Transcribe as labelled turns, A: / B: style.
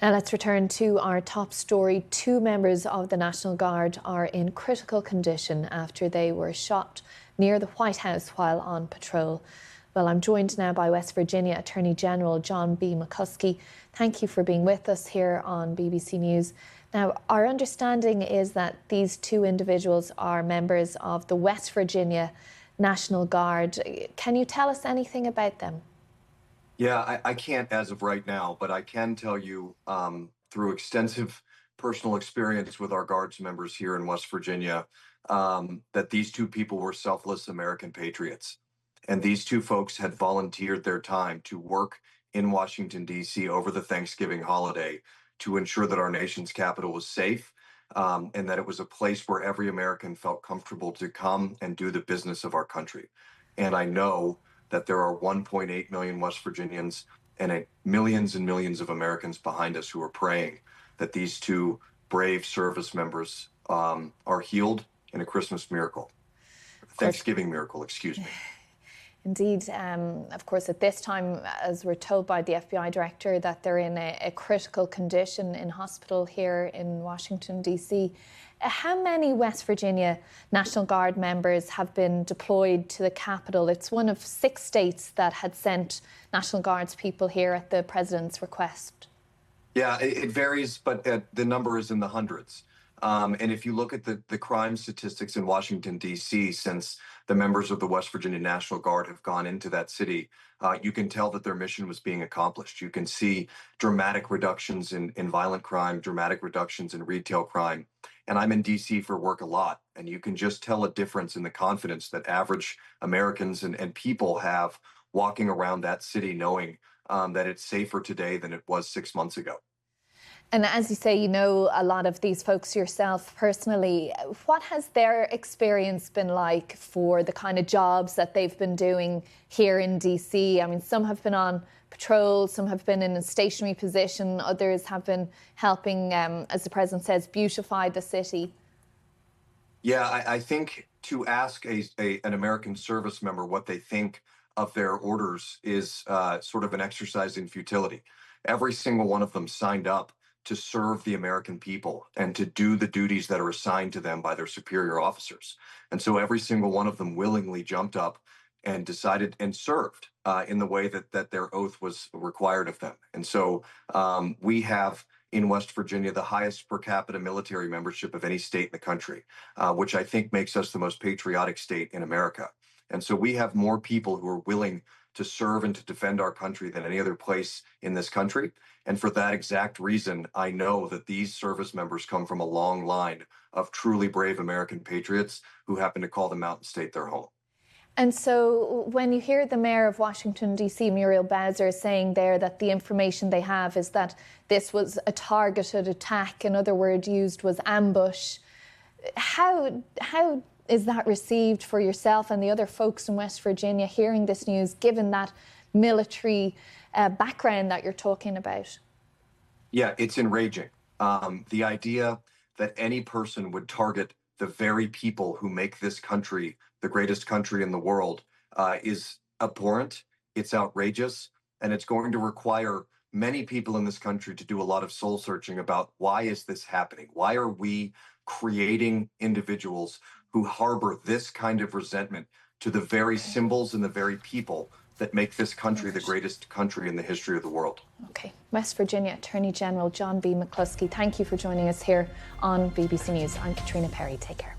A: Now let's return to our top story. Two members of the National Guard are in critical condition after they were shot near the White House while on patrol. Well, I'm joined now by West Virginia Attorney General John B. McCuskey. Thank you for being with us here on BBC News. Now, our understanding is that these two individuals are members of the West Virginia National Guard. Can you tell us anything about them?
B: Yeah, I can't as of right now, but I can tell you through extensive personal experience with our Guards members here in West Virginia that these two people were selfless American patriots. And these two folks had volunteered their time to work in Washington, D.C. over the Thanksgiving holiday to ensure that our nation's capital was safe and that it was a place where every American felt comfortable to come and do the business of our country. And I know that there are 1.8 million West Virginians and millions and millions of Americans behind us who are praying that these two brave service members are healed in a Christmas miracle, Thanksgiving miracle, excuse me.
A: Indeed. Of course, at this time, as we're told by the FBI director, that they're in a critical condition in hospital here in Washington, D.C. How many West Virginia National Guard members have been deployed to the capital? It's one of 6 states that had sent National Guards people here at the president's request.
B: Yeah, it varies, but the number is in the hundreds. And if you look at the crime statistics in Washington, D.C., since the members of the West Virginia National Guard have gone into that city, you can tell that their mission was being accomplished. You can see dramatic reductions in violent crime, dramatic reductions in retail crime. And I'm in D.C. for work a lot, and you can just tell a difference in the confidence that average Americans and people have walking around that city knowing that it's safer today than it was 6 months ago.
A: And as you say, you know a lot of these folks yourself personally. What has their experience been like for the kind of jobs that they've been doing here in DC? I mean, some have been on patrol, some have been in a stationary position, others have been helping, as the president says, beautify the city.
B: Yeah, I think to ask an American service member what they think of their orders is sort of an exercise in futility. Every single one of them signed up to serve the American people and to do the duties that are assigned to them by their superior officers. And so every single one of them willingly jumped up and decided and served in the way that their oath was required of them. And so we have in West Virginia the highest per capita military membership of any state in the country, which I think makes us the most patriotic state in America. And so we have more people who are willing to serve and to defend our country than any other place in this country. And for that exact reason, I know that these service members come from a long line of truly brave American patriots who happen to call the Mountain State their home.
A: And so when you hear the mayor of Washington, D.C., Muriel Bowser, saying there that the information they have is that this was a targeted attack, another word used was ambush, how is that received for yourself and the other folks in West Virginia hearing this news, given that military background that you're talking about?
B: Yeah, it's enraging. The idea that any person would target the very people who make this country the greatest country in the world is abhorrent, it's outrageous, and it's going to require many people in this country to do a lot of soul searching about why is this happening? Why are we creating individuals who harbor this kind of resentment to the very symbols and the very people that make this country the greatest country in the history of the world?
A: Okay. West Virginia Attorney General John B. McCuskey, thank you for joining us here on BBC News. I'm Katrina Perry. Take care.